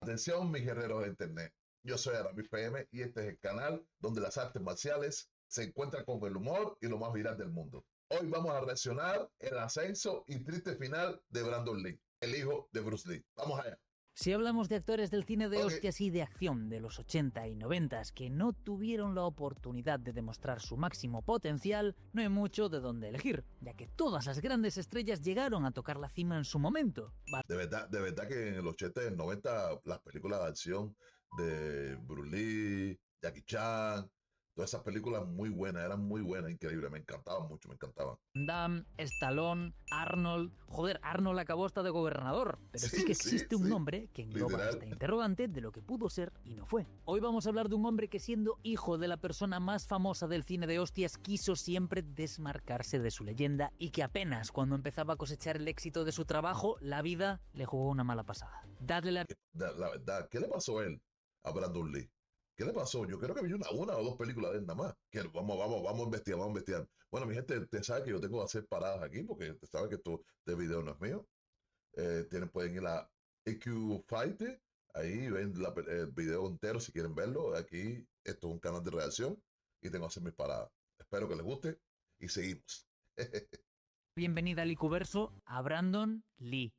Atención, mis guerreros de internet. Yo soy Aramis PM y este es el canal donde las artes marciales se encuentran con el humor y lo más viral del mundo. Hoy vamos a reaccionar el ascenso y triste final de Brandon Lee, el hijo de Bruce Lee. Vamos allá. Si hablamos de actores del cine de hostias y de acción de los 80 y 90 que no tuvieron la oportunidad de demostrar su máximo potencial, no hay mucho de dónde elegir, ya que todas las grandes estrellas llegaron a tocar la cima en su momento. De verdad que en el 80 y el 90 las películas de acción de Bruce Lee, Jackie Chan, todas esas películas muy buenas, eran muy buenas, increíbles, me encantaban mucho, me encantaban. Van Damme, Stallone, Arnold... Joder, Arnold acabó hasta de gobernador, pero sí que existe un nombre que engloba Literal. esta interrogante de lo que pudo ser y no fue. Hoy vamos a hablar de un hombre que, siendo hijo de la persona más famosa del cine de hostias, quiso siempre desmarcarse de su leyenda y que apenas cuando empezaba a cosechar el éxito de su trabajo, la vida le jugó una mala pasada. Dadle la... La verdad, ¿qué le pasó a él, a Brandon Lee? ¿Qué le pasó? Yo creo que vi una o dos películas de él nada más. Que vamos a investigar. Bueno, mi gente, te sabe que yo tengo que hacer paradas aquí porque te sabe que este video no es mío. Pueden ir a EQ Fighter, ahí ven el video entero si quieren verlo. Aquí, esto es un canal de reacción y tengo que hacer mis paradas. Espero que les guste y seguimos. bienvenida al Icuverso a Brandon Lee.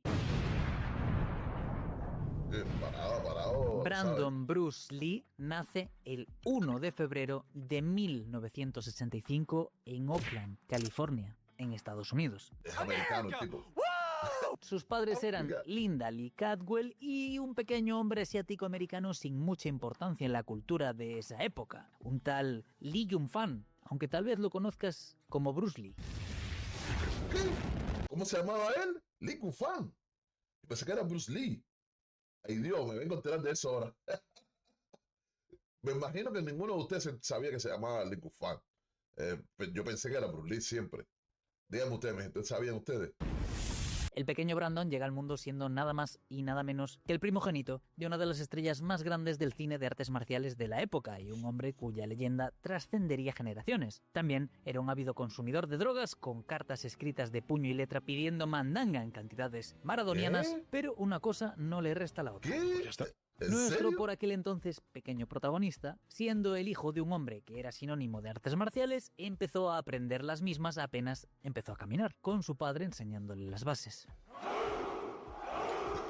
Parado. Brandon ¿sabes? Bruce Lee nace el 1 de febrero de 1965 en Oakland, California, en Estados Unidos. Es americano el tipo. Sus padres eran Linda Lee Cadwell y un pequeño hombre asiático-americano sin mucha importancia en la cultura de esa época, un tal Lee Jung-fan, aunque tal vez lo conozcas como Bruce Lee. ¿Qué? ¿Cómo se llamaba él? Lee Kung-fan. Pensé que era Bruce Lee. Ay Dios, me vengo a enterar de eso ahora. Me imagino que ninguno de ustedes sabía que se llamaba Lee Kung-fan. Yo pensé que era Bruce Lee siempre. Díganme ustedes, mi gente, ¿sabían ustedes? El pequeño Brandon llega al mundo siendo nada más y nada menos que el primogénito de una de las estrellas más grandes del cine de artes marciales de la época y un hombre cuya leyenda trascendería generaciones. También era un ávido consumidor de drogas con cartas escritas de puño y letra pidiendo mandanga en cantidades maradonianas, ¿Qué? pero una cosa no le resta a la otra. ¿Qué? ¿En Nuestro serio? por aquel entonces pequeño protagonista, siendo el hijo de un hombre que era sinónimo de artes marciales, empezó a aprender las mismas apenas empezó a caminar, con su padre enseñándole las bases.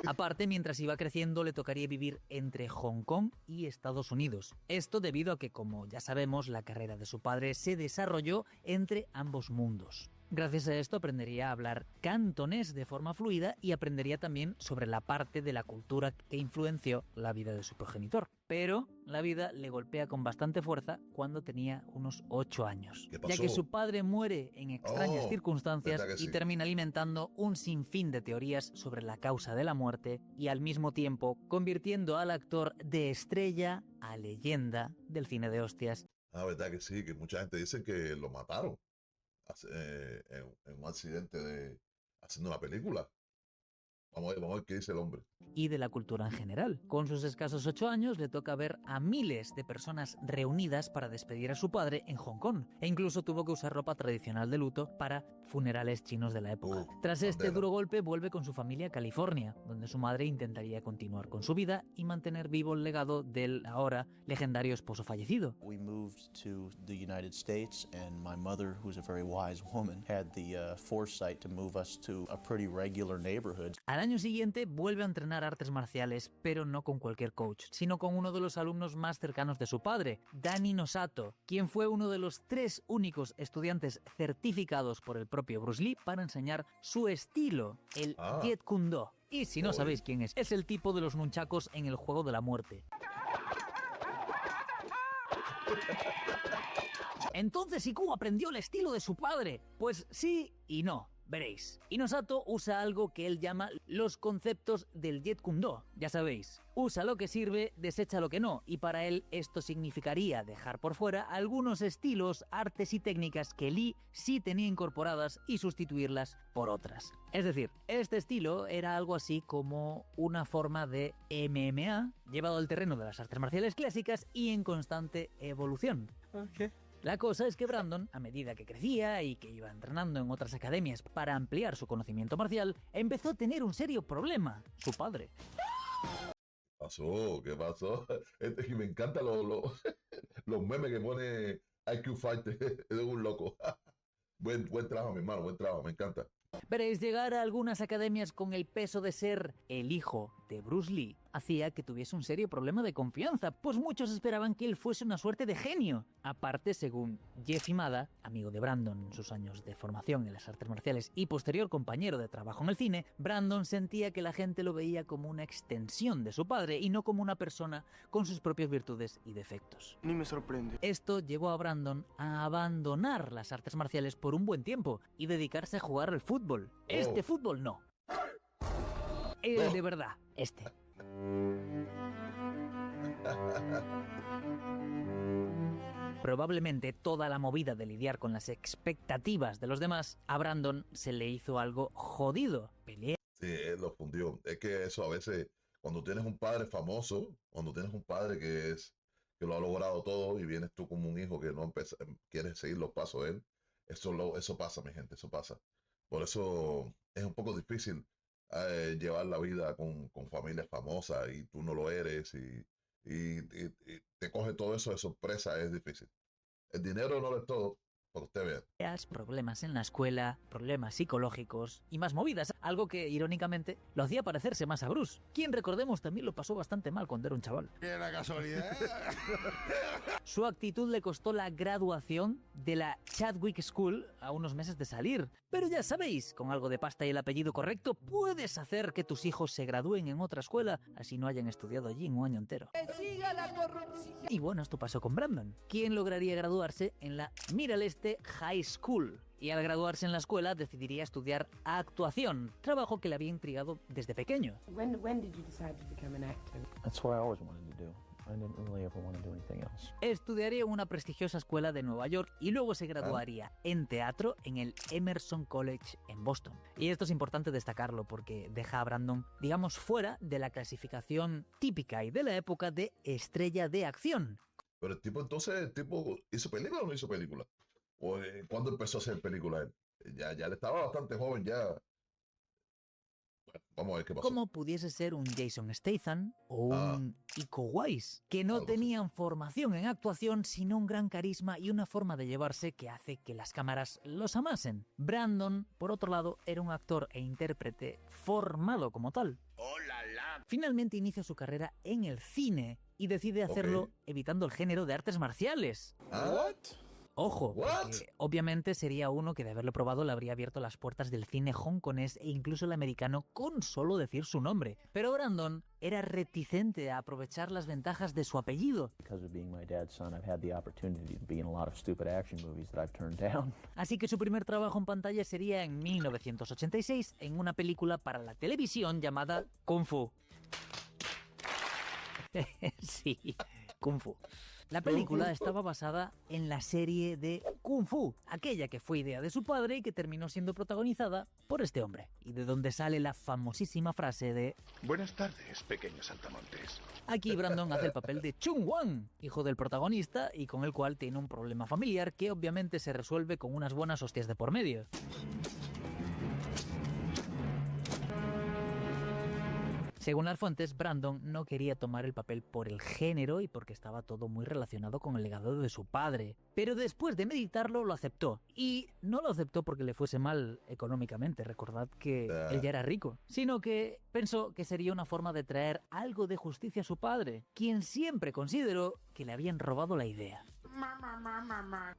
Aparte, mientras iba creciendo, le tocaría vivir entre Hong Kong y Estados Unidos. Esto debido a que, como ya sabemos, la carrera de su padre se desarrolló entre ambos mundos. Gracias a esto aprendería a hablar cantonés de forma fluida y aprendería también sobre la parte de la cultura que influenció la vida de su progenitor. Pero la vida le golpea con bastante fuerza cuando tenía unos 8 años, ¿Qué pasó? ya que su padre muere en extrañas circunstancias verdad que y sí. termina alimentando un sinfín de teorías sobre la causa de la muerte y al mismo tiempo convirtiendo al actor de estrella a leyenda del cine de hostias. Ah, verdad que sí, que mucha gente dice que lo mataron en un accidente haciendo una película. Vamos a ver qué dice el hombre. Y de la cultura en general. Con sus escasos 8 años le toca ver a miles de personas reunidas para despedir a su padre en Hong Kong, e incluso tuvo que usar ropa tradicional de luto para funerales chinos de la época. Tras este condena. duro golpe vuelve con su familia a California, donde su madre intentaría continuar con su vida y mantener vivo el legado del ahora legendario esposo fallecido. We moved to the United States, and my mother, who's a very wise woman, had the foresight to move us to a pretty regular neighborhood. Al año siguiente vuelve a entrenar artes marciales, pero no con cualquier coach, sino con uno de los alumnos más cercanos de su padre, Danny Nosato, quien fue uno de los 3 únicos estudiantes certificados por el propio Bruce Lee para enseñar su estilo, el Jeet Kune Do. Y si no sabéis quién es el tipo de los nunchakos en el juego de la muerte. Entonces, ¿y cómo aprendió el estilo de su padre? Pues sí y no. Veréis, Inosato usa algo que él llama los conceptos del Jeet Kune Do. Ya sabéis, usa lo que sirve, desecha lo que no, y para él esto significaría dejar por fuera algunos estilos, artes y técnicas que Lee sí tenía incorporadas y sustituirlas por otras. Es decir, este estilo era algo así como una forma de MMA llevado al terreno de las artes marciales clásicas y en constante evolución. La cosa es que Brandon, a medida que crecía y que iba entrenando en otras academias para ampliar su conocimiento marcial, empezó a tener un serio problema: su padre. pasó? ¿Qué pasó? Y me encantan los memes que pone IQ Fighter. Es un loco. Buen trabajo, mi hermano, buen trabajo, me encanta. Veréis, llegar a algunas academias con el peso de ser el hijo de Bruce Lee hacía que tuviese un serio problema de confianza, pues muchos esperaban que él fuese una suerte de genio. Aparte, según Jeff Imada, amigo de Brandon en sus años de formación en las artes marciales y posterior compañero de trabajo en el cine, Brandon sentía que la gente lo veía como una extensión de su padre y no como una persona con sus propias virtudes y defectos. Ni me sorprende. Esto llevó a Brandon a abandonar las artes marciales por un buen tiempo y dedicarse a jugar al fútbol. Este fútbol no. El de verdad, este. Probablemente toda la movida de lidiar con las expectativas de los demás, a Brandon se le hizo algo jodido. Pelear. Sí, él lo fundió. Es que eso a veces, cuando tienes un padre famoso, cuando tienes un padre que lo ha logrado todo y vienes tú como un hijo que no quieres seguir los pasos de él, eso pasa, mi gente, eso pasa. Por eso es un poco difícil llevar la vida con familias famosas y tú no lo eres y te coge todo eso de sorpresa, es difícil. El dinero no lo es todo, para usted vea. Problemas en la escuela, problemas psicológicos y más movidas, algo que irónicamente lo hacía parecerse más a Bruce, quien recordemos también lo pasó bastante mal cuando era un chaval. ¡Qué la casualidad! Su actitud le costó la graduación de la Chadwick School a unos meses de salir. Pero ya sabéis, con algo de pasta y el apellido correcto, puedes hacer que tus hijos se gradúen en otra escuela, así no hayan estudiado allí en un año entero. ¡Siga la corrupción! Y bueno, esto pasó con Brandon, quien lograría graduarse en la Middle East High School. Y al graduarse en la escuela decidiría estudiar actuación, trabajo que le había intrigado desde pequeño. When did you decide to become an actor? That's what I always wanted to do. I didn't really ever want to do anything else. Estudiaría en una prestigiosa escuela de Nueva York y luego se graduaría en teatro en el Emerson College en Boston. Y esto es importante destacarlo porque deja a Brandon, digamos, fuera de la clasificación típica y de la época de estrella de acción. Pero el tipo, ¿hizo película o no hizo película? ¿O cuándo empezó a hacer película él? Ya le estaba bastante joven, ya. Bueno, vamos a ver qué pasó. Como pudiese ser un Jason Statham o un Iko Uwais, que no Algo así. tenían formación en actuación, sino un gran carisma y una forma de llevarse que hace que las cámaras los amasen. Brandon, por otro lado, era un actor e intérprete formado como tal. ¡Oh, la, la! Finalmente inicia su carrera en el cine y decide hacerlo evitando el género de artes marciales. ¿What? Ojo, What? porque obviamente sería uno que de haberlo probado le habría abierto las puertas del cine hongkonés e incluso el americano con solo decir su nombre. Pero Brandon era reticente a aprovechar las ventajas de su apellido. Because of being my dad's son, I've had the opportunity to be in a lot of stupid action movies that I've turned down. Así que su primer trabajo en pantalla sería en 1986 en una película para la televisión llamada Kung Fu. Sí, Kung Fu. La película estaba basada en la serie de Kung Fu, aquella que fue idea de su padre y que terminó siendo protagonizada por este hombre, y de donde sale la famosísima frase de Buenas tardes, pequeños saltamontes. aquí Brandon hace el papel de Chung Wan, hijo del protagonista y con el cual tiene un problema familiar que obviamente se resuelve con unas buenas hostias de por medio. Según las fuentes, Brandon no quería tomar el papel por el género y porque estaba todo muy relacionado con el legado de su padre. Pero después de meditarlo lo aceptó. Y no lo aceptó porque le fuese mal económicamente, recordad que él ya era rico, sino que pensó que sería una forma de traer algo de justicia a su padre, quien siempre consideró que le habían robado la idea.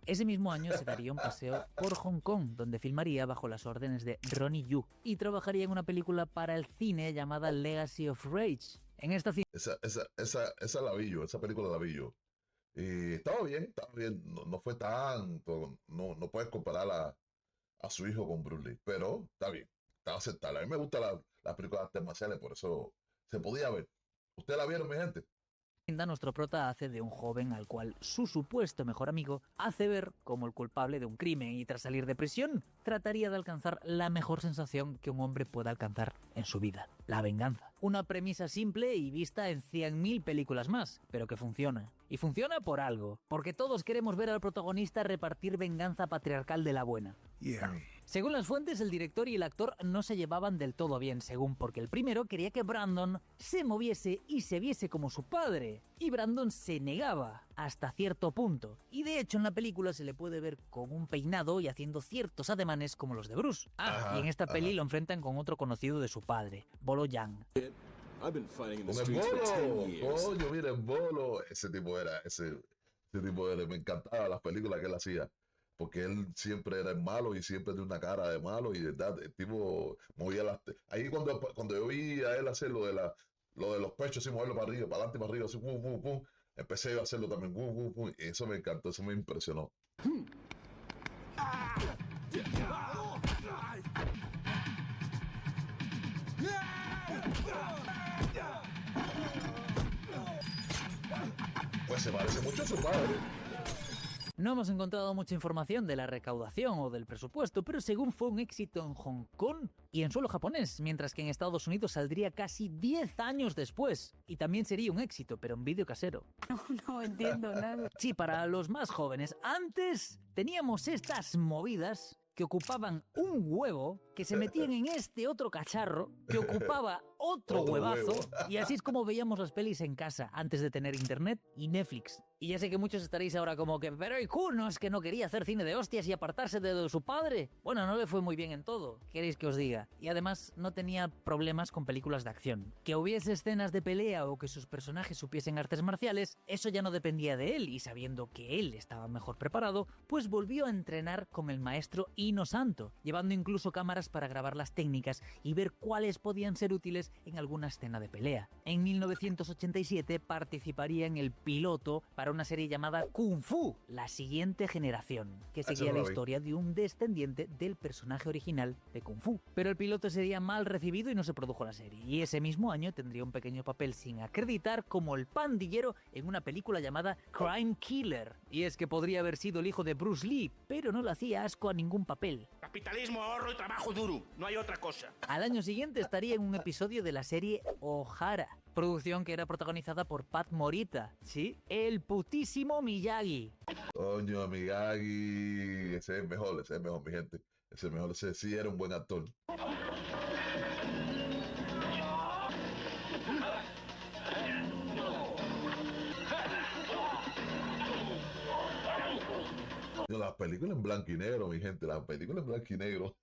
Ese mismo año se daría un paseo por Hong Kong, donde filmaría bajo las órdenes de Ronnie Yu y trabajaría en una película para el cine llamada Legacy of Rage. En esta Esa la vi yo, esa película la vi yo. Y estaba bien, no fue tanto, no puedes comparar a su hijo con Bruce Lee, pero está bien, estaba aceptable. A mí me gustan las películas de artes marciales, por eso se podía ver. ¿Ustedes la vieron, mi gente? nuestro prota hace de un joven al cual su supuesto mejor amigo hace ver como el culpable de un crimen y tras salir de prisión trataría de alcanzar la mejor sensación que un hombre pueda alcanzar en su vida, la venganza. Una premisa simple y vista en 100.000 películas más, pero que funciona. Y funciona por algo, porque todos queremos ver al protagonista repartir venganza patriarcal de la buena. Yeah, Según las fuentes, el director y el actor no se llevaban del todo bien, según porque el primero quería que Brandon se moviese y se viese como su padre, y Brandon se negaba hasta cierto punto. Y de hecho en la película se le puede ver con un peinado y haciendo ciertos ademanes como los de Bruce. Y en esta peli lo enfrentan con otro conocido de su padre, Bolo Yang. Con el Bolo, coño, mira, el Bolo, ese tipo era, me encantaba las películas que él hacía. Porque él siempre era el malo y siempre de una cara de malo y de verdad, el tipo movía las... Ahí cuando yo vi a él hacer lo de los pechos, así moverlo para arriba, para adelante, para arriba, así, pum, pum, pum, empecé a hacerlo también, pum, pum, pum, y eso me encantó, eso me impresionó. Pues se parece mucho a su padre. No hemos encontrado mucha información de la recaudación o del presupuesto, pero según fue un éxito en Hong Kong y en suelo japonés, mientras que en Estados Unidos saldría casi 10 años después. Y también sería un éxito, pero en vídeo casero. No entiendo nada. Sí, para los más jóvenes, antes teníamos estas movidas que ocupaban un huevo, que se metían en este otro cacharro, que ocupaba otro huevazo, huevo. y así es como veíamos las pelis en casa, antes de tener internet y Netflix. Y ya sé que muchos estaréis ahora como que, pero ¿y no es que no quería hacer cine de hostias y apartarse de su padre? Bueno, no le fue muy bien en todo, ¿qué queréis que os diga? Y además no tenía problemas con películas de acción. Que hubiese escenas de pelea o que sus personajes supiesen artes marciales, eso ya no dependía de él, y sabiendo que él estaba mejor preparado, pues volvió a entrenar con el maestro Ino Santo, llevando incluso cámaras para grabar las técnicas y ver cuáles podían ser útiles en alguna escena de pelea. En 1987 participaría en el piloto para una serie llamada Kung Fu, la siguiente generación, que seguía la historia de un descendiente del personaje original de Kung Fu. Pero el piloto sería mal recibido y no se produjo la serie, y ese mismo año tendría un pequeño papel sin acreditar como el pandillero en una película llamada Crime Killer. Y es que podría haber sido el hijo de Bruce Lee, pero no le hacía asco a ningún papel. Capitalismo, ahorro y trabajo duro, no hay otra cosa. Al año siguiente estaría en un episodio de la serie Ohara, producción que era protagonizada por Pat Morita, ¿sí? El putísimo Miyagi. Coño, Miyagi, ese es mejor, mi gente. Ese es mejor, ese sí era un buen actor. Las películas en blanco y negro, mi gente, las películas en blanco y negro.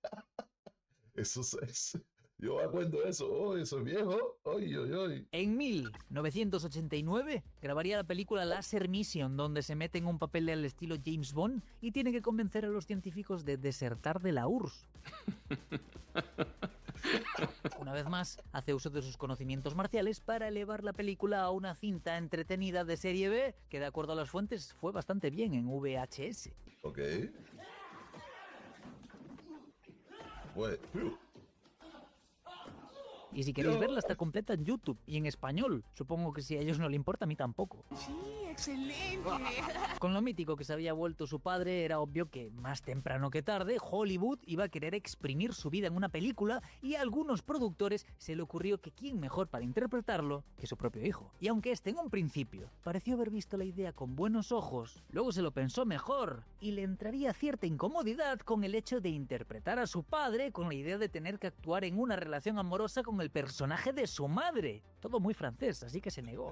Eso es... Yo me acuerdo de eso, oh, eso es viejo, oy, oy, oy. En 1989 grabaría la película Laser Mission, donde se mete en un papel al estilo James Bond y tiene que convencer a los científicos de desertar de la URSS. Una vez más, hace uso de sus conocimientos marciales para elevar la película a una cinta entretenida de serie B, que de acuerdo a las fuentes fue bastante bien en VHS. Ok. Pues... Y si queréis verla está completa en YouTube y en español. Supongo que si a ellos no le importa, a mí tampoco. Sí, excelente. Con lo mítico que se había vuelto su padre, era obvio que más temprano que tarde Hollywood iba a querer exprimir su vida en una película, y a algunos productores se le ocurrió que quién mejor para interpretarlo que su propio hijo. Y aunque este en un principio pareció haber visto la idea con buenos ojos, luego se lo pensó mejor y le entraría cierta incomodidad con el hecho de interpretar a su padre con la idea de tener que actuar en una relación amorosa con el personaje de su madre. Todo muy francés, así que se negó.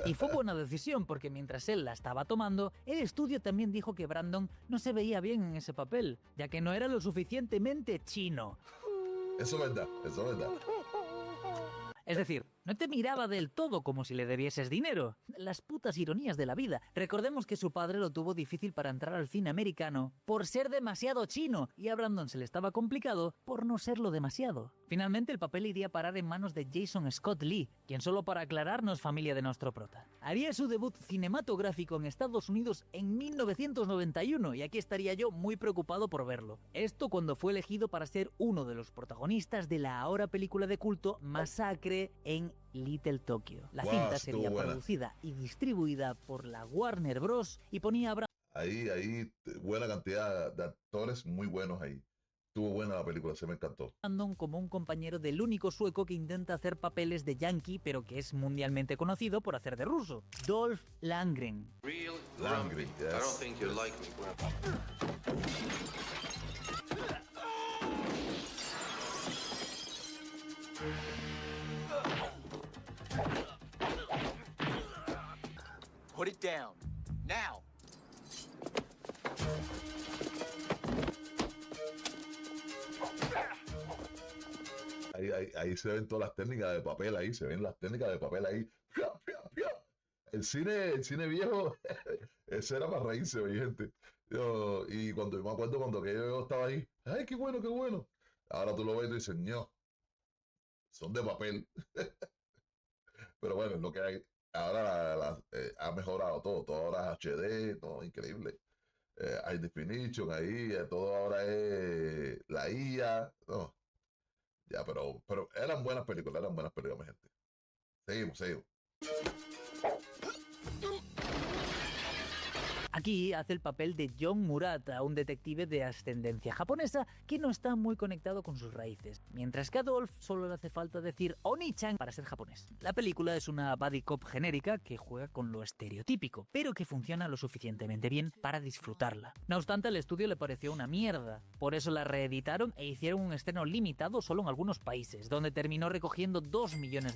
Y fue buena decisión, porque mientras él la estaba tomando, el estudio también dijo que Brandon no se veía bien en ese papel, ya que no era lo suficientemente chino. Eso es verdad, eso es verdad. Es decir, no te miraba del todo como si le debieses dinero. Las putas ironías de la vida. Recordemos que su padre lo tuvo difícil para entrar al cine americano por ser demasiado chino, y a Brandon se le estaba complicado por no serlo demasiado. Finalmente el papel iría a parar en manos de Jason Scott Lee, quien, solo para aclarar, no es familia de nuestro prota. Haría su debut cinematográfico en Estados Unidos en 1991, y aquí estaría yo muy preocupado por verlo. Esto cuando fue elegido para ser uno de los protagonistas de la ahora película de culto Masacre en Little Tokyo. La cinta sería producida y distribuida por la Warner Bros. Y ponía a Ahí, buena cantidad de actores muy buenos ahí. Estuvo buena la película, se me encantó. Brandon como un compañero del único sueco que intenta hacer papeles de yankee, pero que es mundialmente conocido por hacer de ruso, Dolph Lundgren. Langren, yes. Put it down. Now. Ahí se ven todas las técnicas de papel, ahí se ven las técnicas de papel ahí. ¡Pia, pia, pia! El cine viejo, ese era para reírse, mi gente. Y cuando me acuerdo cuando que yo estaba ahí, ¡ay, qué bueno, qué bueno! Ahora tú lo ves y dices, no, son de papel. Pero bueno, es lo que hay. Ahora ha mejorado todo ahora es HD, todo increíble. Hay definition ahí, todo ahora es la IA. No, ya, pero eran buenas películas, mi gente. Seguimos. Aquí hace el papel de John Murata, un detective de ascendencia japonesa que no está muy conectado con sus raíces, mientras que a Dolph solo le hace falta decir Oni-chan para ser japonés. La película es una buddy cop genérica que juega con lo estereotípico, pero que funciona lo suficientemente bien para disfrutarla. No obstante, al estudio le pareció una mierda, por eso la reeditaron e hicieron un estreno limitado solo en algunos países, donde terminó recogiendo $2 millones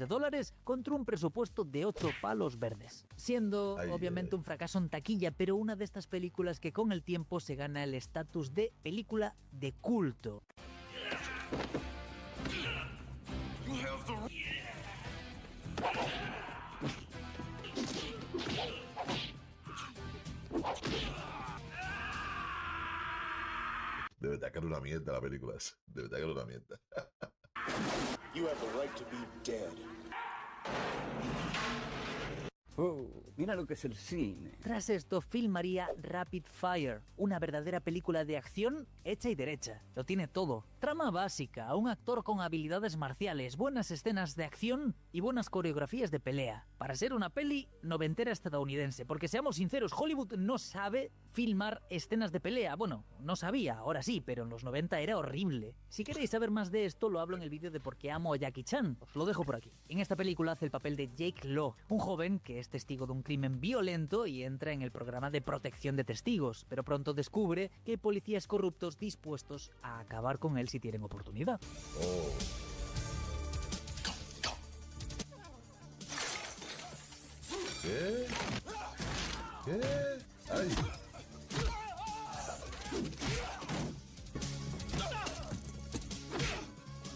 contra un presupuesto de 8 palos verdes, siendo obviamente un fracaso en taquilla, pero una de estas películas que con el tiempo se gana el estatus de película de culto. De verdad que era una mierda la película esa. De verdad que era una mierda. You have the right to be dead. Oh, mira lo que es el cine. Tras esto, filmaría Rapid Fire, una verdadera película de acción hecha y derecha. Lo tiene todo. Trama básica, un actor con habilidades marciales, buenas escenas de acción y buenas coreografías de pelea. Para ser una peli noventera estadounidense, porque seamos sinceros, Hollywood no sabe filmar escenas de pelea. Bueno, no sabía, ahora sí, pero en los 90 era horrible. Si queréis saber más de esto, lo hablo en el vídeo de por qué amo a Jackie Chan. Os lo dejo por aquí. En esta película hace el papel de Jake Law, un joven que es testigo de un crimen violento y entra en el programa de protección de testigos, pero pronto descubre que hay policías corruptos dispuestos a acabar con él si tienen oportunidad. Oh. ¿Qué? ¡Ay!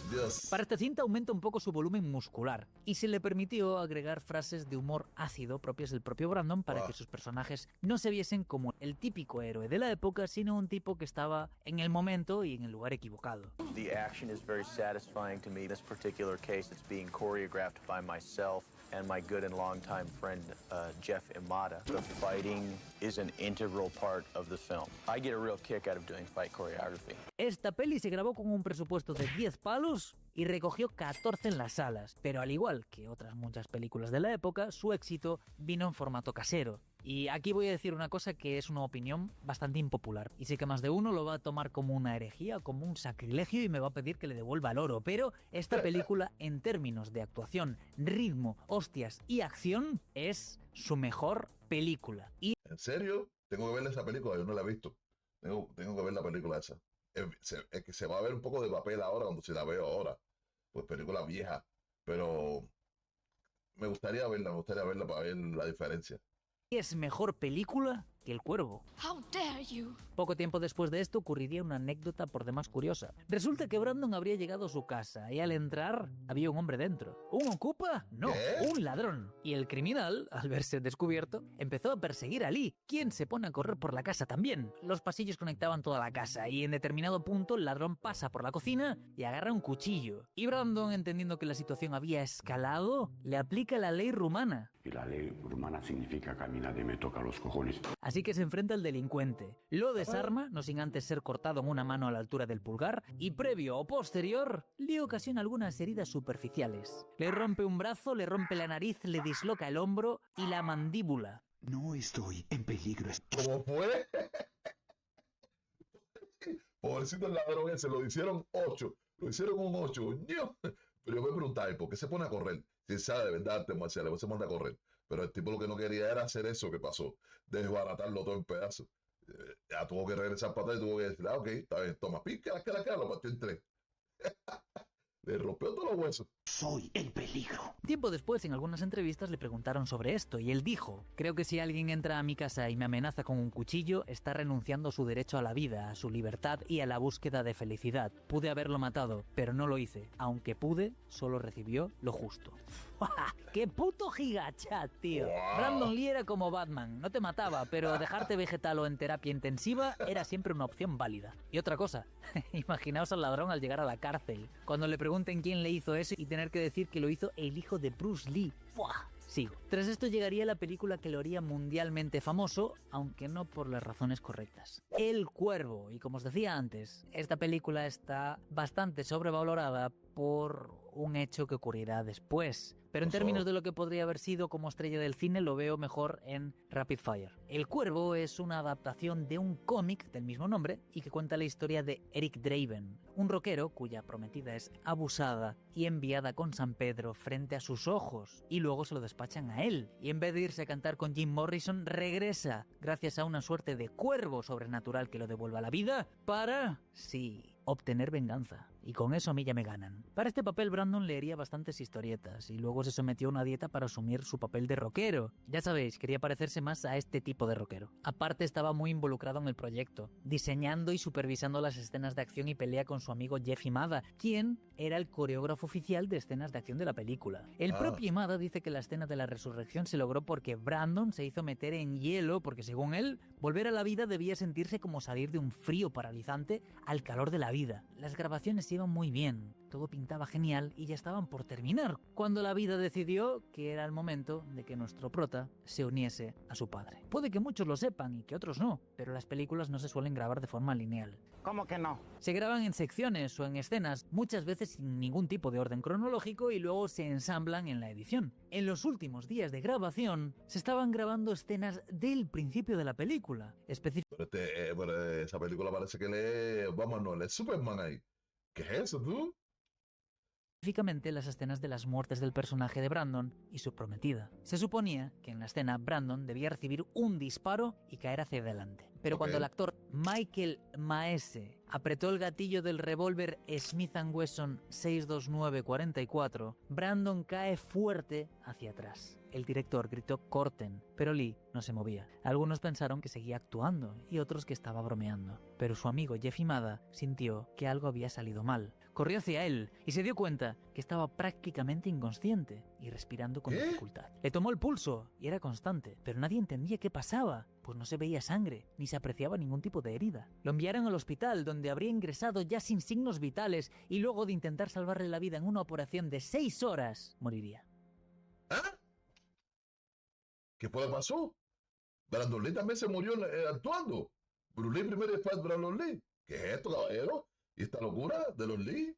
Dios. Para esta cinta aumenta un poco su volumen muscular y se le permitió agregar frases de humor ácido propias del propio Brandon para que sus personajes no se viesen como el típico héroe de la época, sino un tipo que estaba en el momento y en el lugar equivocado. The action is very satisfying to me. In this particular case, it's being choreographed by myself and my good and longtime friend, Jeff Imada. The fighting is an integral part of the film. I get a real kick out of doing fight choreography. Esta peli se grabó con un presupuesto de 10 palos y recogió 14 en las salas, pero al igual que otras muchas películas de la época, su éxito vino en formato casero. Y aquí voy a decir una cosa que es una opinión bastante impopular, y sé que más de uno lo va a tomar como una herejía, como un sacrilegio y me va a pedir que le devuelva el oro, pero esta película en términos de actuación, ritmo, hostias y acción es su mejor película. Y ¿En serio? Tengo que ver esa película, yo no la he visto. Tengo que ver la película esa. Es que se va a ver un poco de papel ahora cuando se la veo ahora. Pues película vieja. Pero me gustaría verla para ver la diferencia. es mejor película que El Cuervo. How dare you? Poco tiempo después de esto ocurriría una anécdota por demás curiosa. Resulta que Brandon habría llegado a su casa y al entrar había un hombre dentro. ¿Un ocupa? No, ¿Qué? un ladrón. Y el criminal, al verse descubierto, empezó a perseguir a Lee, quien se pone a correr por la casa también. Los pasillos conectaban toda la casa y en determinado punto el ladrón pasa por la cocina y agarra un cuchillo. Y Brandon, entendiendo que la situación había escalado, le aplica la ley rumana. Y la ley rumana significa que a mí nadie me toca los cojones. Así que se enfrenta al delincuente, lo desarma, no sin antes ser cortado en una mano a la altura del pulgar, y previo o posterior, le ocasiona algunas heridas superficiales. Le rompe un brazo, le rompe la nariz, le disloca el hombro y la mandíbula. No estoy en peligro. ¿Cómo fue? Pobrecito el ladrón ese, lo hicieron 8. Lo hicieron un 8. ¡Ño! Pero yo me preguntaba, ¿y por qué se pone a correr? Si él sabe de verdad artes marciales, ¿por qué se manda a correr? Pero el tipo lo que no quería era hacer eso que pasó, desbaratarlo todo en pedazos. Ya tuvo que regresar para atrás y tuvo que decir, ok, está bien, toma, pica, lo partió en 3. Le rompió todos los huesos. Soy el peligro. Tiempo después, en algunas entrevistas le preguntaron sobre esto y él dijo: creo que si alguien entra a mi casa y me amenaza con un cuchillo, está renunciando a su derecho a la vida, a su libertad y a la búsqueda de felicidad. Pude haberlo matado, pero no lo hice. Aunque pude, solo recibió lo justo. ¡Qué puto gigachat, tío! Wow. Brandon Lee era como Batman, no te mataba, pero dejarte vegetal o en terapia intensiva era siempre una opción válida. Y otra cosa, imaginaos al ladrón al llegar a la cárcel, cuando le pregunten quién le hizo eso y tener que decir que lo hizo el hijo de Bruce Lee. ¡Fua! Sigo. Tras esto llegaría la película que lo haría mundialmente famoso, aunque no por las razones correctas. El Cuervo. Y como os decía antes, esta película está bastante sobrevalorada por un hecho que ocurrirá después. Pero en términos de lo que podría haber sido como estrella del cine, lo veo mejor en Rapid Fire. El Cuervo es una adaptación de un cómic del mismo nombre y que cuenta la historia de Eric Draven, un rockero cuya prometida es abusada y enviada con San Pedro frente a sus ojos, y luego se lo despachan a él. Y en vez de irse a cantar con Jim Morrison, regresa gracias a una suerte de cuervo sobrenatural que lo devuelva a la vida para, sí, obtener venganza. Y con eso a mí ya me ganan. Para este papel Brandon leería bastantes historietas y luego se sometió a una dieta para asumir su papel de rockero. Ya sabéis, quería parecerse más a este tipo de rockero. Aparte estaba muy involucrado en el proyecto, diseñando y supervisando las escenas de acción y pelea con su amigo Jeff Imada, quien era el coreógrafo oficial de escenas de acción de la película. El propio Imada dice que la escena de la resurrección se logró porque Brandon se hizo meter en hielo porque, según él, volver a la vida debía sentirse como salir de un frío paralizante al calor de la vida. Las grabaciones iban muy bien, todo pintaba genial y ya estaban por terminar, cuando la vida decidió que era el momento de que nuestro prota se uniese a su padre. Puede que muchos lo sepan y que otros no, pero las películas no se suelen grabar de forma lineal. ¿Cómo que no? Se graban en secciones o en escenas, muchas veces sin ningún tipo de orden cronológico, y luego se ensamblan en la edición. En los últimos días de grabación se estaban grabando escenas del principio de la película, Pero esa película parece que lee Superman ahí. ¿Qué es eso, tú? específicamente las escenas de las muertes del personaje de Brandon y su prometida. Se suponía que en la escena Brandon debía recibir un disparo y caer hacia adelante. Pero cuando el actor Michael Maese apretó el gatillo del revólver Smith & Wesson 629-44, Brandon cae fuerte hacia atrás. El director gritó "corten", pero Lee no se movía. Algunos pensaron que seguía actuando y otros que estaba bromeando. Pero su amigo Jeff Imada sintió que algo había salido mal. Corrió hacia él y se dio cuenta que estaba prácticamente inconsciente y respirando con dificultad. Le tomó el pulso y era constante, pero nadie entendía qué pasaba, pues no se veía sangre ni se apreciaba ningún tipo de herida. Lo enviaron al hospital, donde habría ingresado ya sin signos vitales, y luego de intentar salvarle la vida en una operación de 6 horas, moriría. ¿Ah? ¿Qué fue lo que pasó? Brandon Lee también se murió actuando. Bruce Lee primero y después Brandon Lee. ¿Qué es esto, caballero? ¿Y esta locura de los Lee?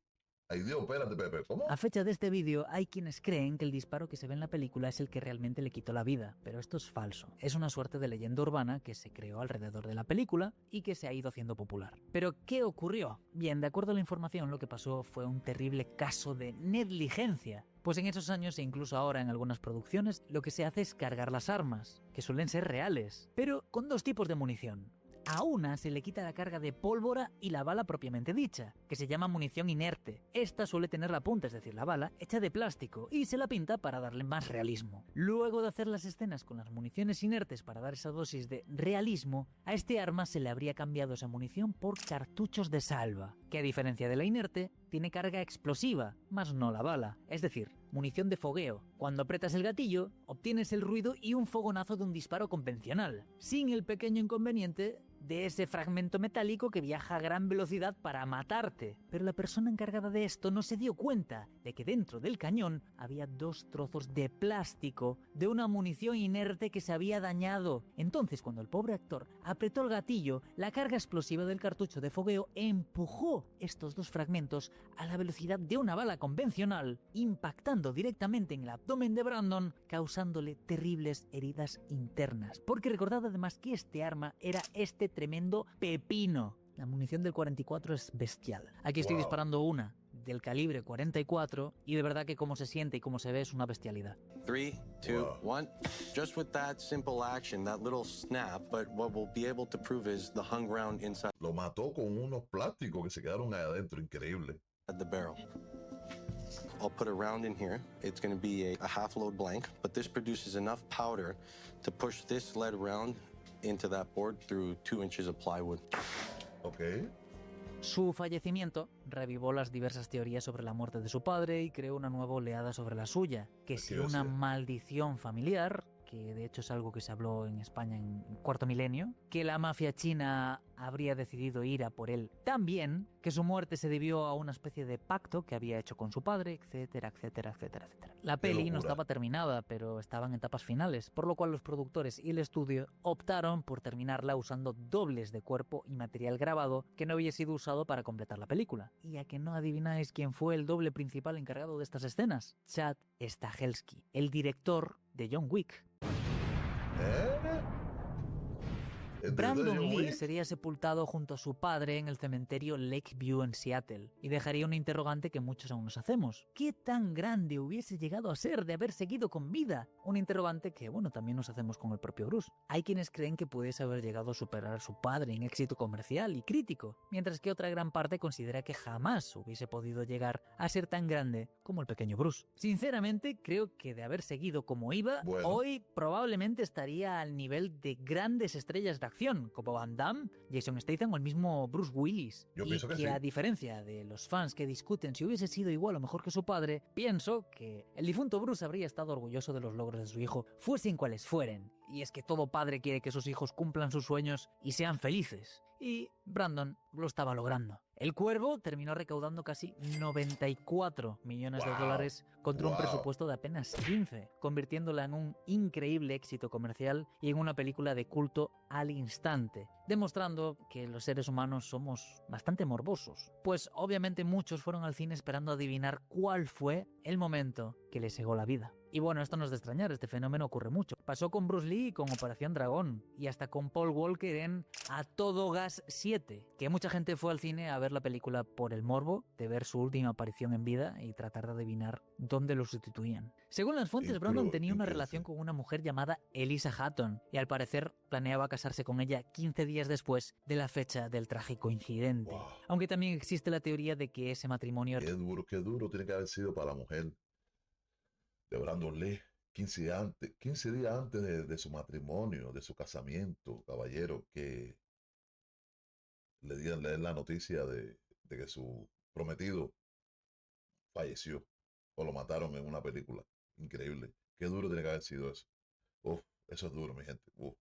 Ay Dios, espérate, Pepe, ¿cómo? A fecha de este vídeo hay quienes creen que el disparo que se ve en la película es el que realmente le quitó la vida, pero esto es falso. Es una suerte de leyenda urbana que se creó alrededor de la película y que se ha ido haciendo popular. ¿Pero qué ocurrió? Bien, de acuerdo a la información, lo que pasó fue un terrible caso de negligencia. Pues en esos años, e incluso ahora en algunas producciones, lo que se hace es cargar las armas, que suelen ser reales, pero con 2 tipos de munición. A una se le quita la carga de pólvora y la bala propiamente dicha, que se llama munición inerte. Esta suele tener la punta, es decir, la bala, hecha de plástico, y se la pinta para darle más realismo. Luego de hacer las escenas con las municiones inertes para dar esa dosis de realismo, a este arma se le habría cambiado esa munición por cartuchos de salva, que a diferencia de la inerte, tiene carga explosiva, más no la bala. Es decir, munición de fogueo. Cuando apretas el gatillo, obtienes el ruido y un fogonazo de un disparo convencional, sin el pequeño inconveniente de ese fragmento metálico que viaja a gran velocidad para matarte. Pero la persona encargada de esto no se dio cuenta de que dentro del cañón había 2 trozos de plástico de una munición inerte que se había dañado. Entonces, cuando el pobre actor apretó el gatillo, la carga explosiva del cartucho de fogueo empujó estos 2 fragmentos a la velocidad de una bala convencional, impactando directamente en el abdomen de Brandon, causándole terribles heridas internas. Porque recordad además que este arma era este tremendo pepino. La munición del 44 es bestial. Aquí estoy Wow. disparando una del calibre 44 y de verdad que cómo se siente y cómo se ve es una bestialidad. 3, 2, Wow. 1. Just with that simple action, that little snap, but what we'll be able to prove is the hung round inside Lo mató con unos plásticos que se quedaron ahí adentro, increíble. the barrel. I'll put a round in here. It's going to be a half load blank, but this produces enough powder to push this lead round into that board through 2 inches of plywood. Ok. Su fallecimiento revivó las diversas teorías sobre la muerte de su padre y creó una nueva oleada sobre la suya, que si Quiero una decir- maldición familiar, que de hecho es algo que se habló en España en cuarto milenio, que la mafia china habría decidido ir a por él también, que su muerte se debió a una especie de pacto que había hecho con su padre, etcétera, etcétera, etcétera, etcétera. La Qué peli no locura. estaba terminada, pero estaba en etapas finales, por lo cual los productores y el estudio optaron por terminarla usando dobles de cuerpo y material grabado que no había sido usado para completar la película. Y a que no adivináis quién fue el doble principal encargado de estas escenas, Chad Stahelski, el director de John Wick. Brandon Lee sería sepultado junto a su padre en el cementerio Lakeview en Seattle y dejaría una interrogante que muchos aún nos hacemos. ¿Qué tan grande hubiese llegado a ser de haber seguido con vida? Un interrogante que, bueno, también nos hacemos con el propio Bruce. Hay quienes creen que pudiese haber llegado a superar a su padre en éxito comercial y crítico, mientras que otra gran parte considera que jamás hubiese podido llegar a ser tan grande como el pequeño Bruce. Sinceramente, creo que de haber seguido como iba, Bueno. hoy probablemente estaría al nivel de grandes estrellas de acción como Van Damme, Jason Statham o el mismo Bruce Willis. Yo Y pienso que sí. a diferencia de los fans que discuten si hubiese sido igual o mejor que su padre, pienso que el difunto Bruce habría estado orgulloso de los logros de su hijo, fuesen cuales fueren. Y es que todo padre quiere que sus hijos cumplan sus sueños y sean felices. Y Brandon lo estaba logrando. El Cuervo terminó recaudando casi 94 millones de Wow. dólares contra un Wow. presupuesto de apenas 15, convirtiéndola en un increíble éxito comercial y en una película de culto al instante, demostrando que los seres humanos somos bastante morbosos. Pues obviamente muchos fueron al cine esperando adivinar cuál fue el momento que les cegó la vida. Y bueno, esto no es de extrañar, este fenómeno ocurre mucho. Pasó con Bruce Lee con Operación Dragón y hasta con Paul Walker en A Todo Gas 7, que mucha gente fue al cine a ver la película por el morbo de ver su última aparición en vida y tratar de adivinar dónde lo sustituían. Según las fuentes, Brandon tenía una relación con una mujer llamada Elisa Hatton y al parecer planeaba casarse con ella 15 días después de la fecha del trágico incidente. Wow. Aunque también existe la teoría de que ese matrimonio... Qué duro tiene que haber sido para la mujer de Brandon Lee. 15 días antes de su matrimonio, de su casamiento, caballero, que le den la noticia de que su prometido falleció o lo mataron en una película. Increíble. Qué duro tiene que haber sido eso. Uf, eso es duro, mi gente. Uf.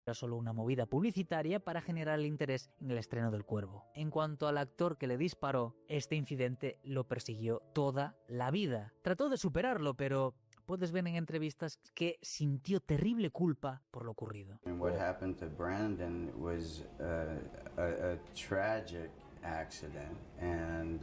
Era solo una movida publicitaria para generar el interés en el estreno del Cuervo. En cuanto al actor que le disparó, este incidente lo persiguió toda la vida. Trató de superarlo, pero puedes ver en entrevistas que sintió terrible culpa por lo ocurrido. And what happened to Brandon was a tragic accident, and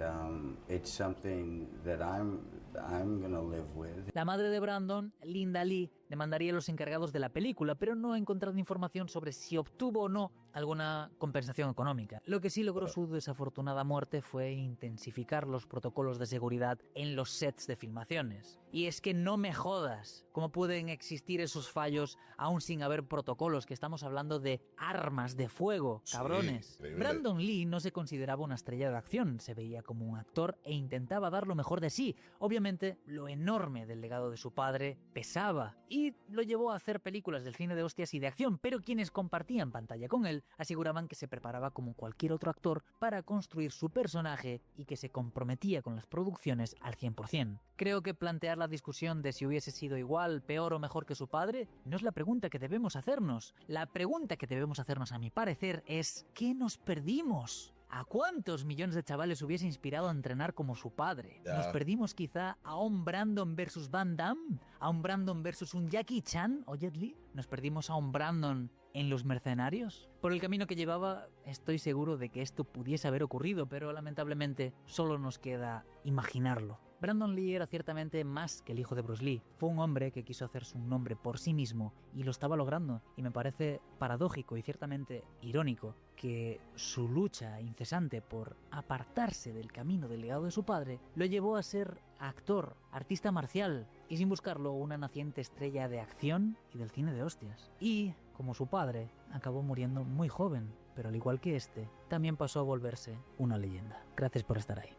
it's something that I'm gonna live with. La madre de Brandon, Linda Lee, demandaría a los encargados de la película, pero no ha encontrado información sobre si obtuvo o no alguna compensación económica. Lo que sí logró su desafortunada muerte fue intensificar los protocolos de seguridad en los sets de filmaciones. Y es que no me jodas, ¿cómo pueden existir esos fallos aún sin haber protocolos? Que estamos hablando de armas de fuego, Sí, cabrones. increíble. Brandon Lee no se consideraba una estrella de acción, se veía como un actor e intentaba dar lo mejor de sí. Obviamente, lo enorme del legado de su padre pesaba y lo llevó a hacer películas del cine de hostias y de acción, pero quienes compartían pantalla con él aseguraban que se preparaba como cualquier otro actor para construir su personaje y que se comprometía con las producciones al 100%. Creo que plantear la discusión de si hubiese sido igual, peor o mejor que su padre no es la pregunta que debemos hacernos. La pregunta que debemos hacernos, a mi parecer, es ¿qué nos perdimos? ¿A cuántos millones de chavales hubiese inspirado a entrenar como su padre? Ya. ¿Nos perdimos quizá a un Brandon versus Van Damme? ¿A un Brandon versus un Jackie Chan o Jet Li? ¿Nos perdimos a un Brandon en Los Mercenarios? Por el camino que llevaba, estoy seguro de que esto pudiese haber ocurrido, pero lamentablemente solo nos queda imaginarlo. Brandon Lee era ciertamente más que el hijo de Bruce Lee. Fue un hombre que quiso hacerse un nombre por sí mismo y lo estaba logrando. Y me parece paradójico y ciertamente irónico que su lucha incesante por apartarse del camino del legado de su padre lo llevó a ser actor, artista marcial y, sin buscarlo, una naciente estrella de acción y del cine de hostias. Y, como su padre, acabó muriendo muy joven, pero al igual que este, también pasó a volverse una leyenda. Gracias por estar ahí.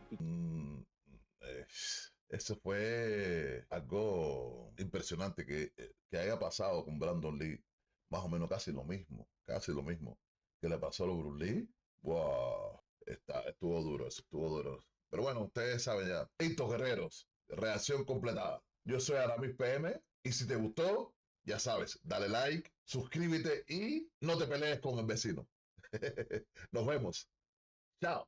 Eso fue algo impresionante que haya pasado con Brandon Lee. Más o menos casi lo mismo que le pasó a Bruce Lee. Wow, estuvo duro, eso estuvo duro. Pero bueno, ustedes saben ya. Listo, guerreros, reacción completada. Yo soy Aramis PM y si te gustó, ya sabes, dale like, suscríbete y no te pelees con el vecino. Nos vemos. Chao.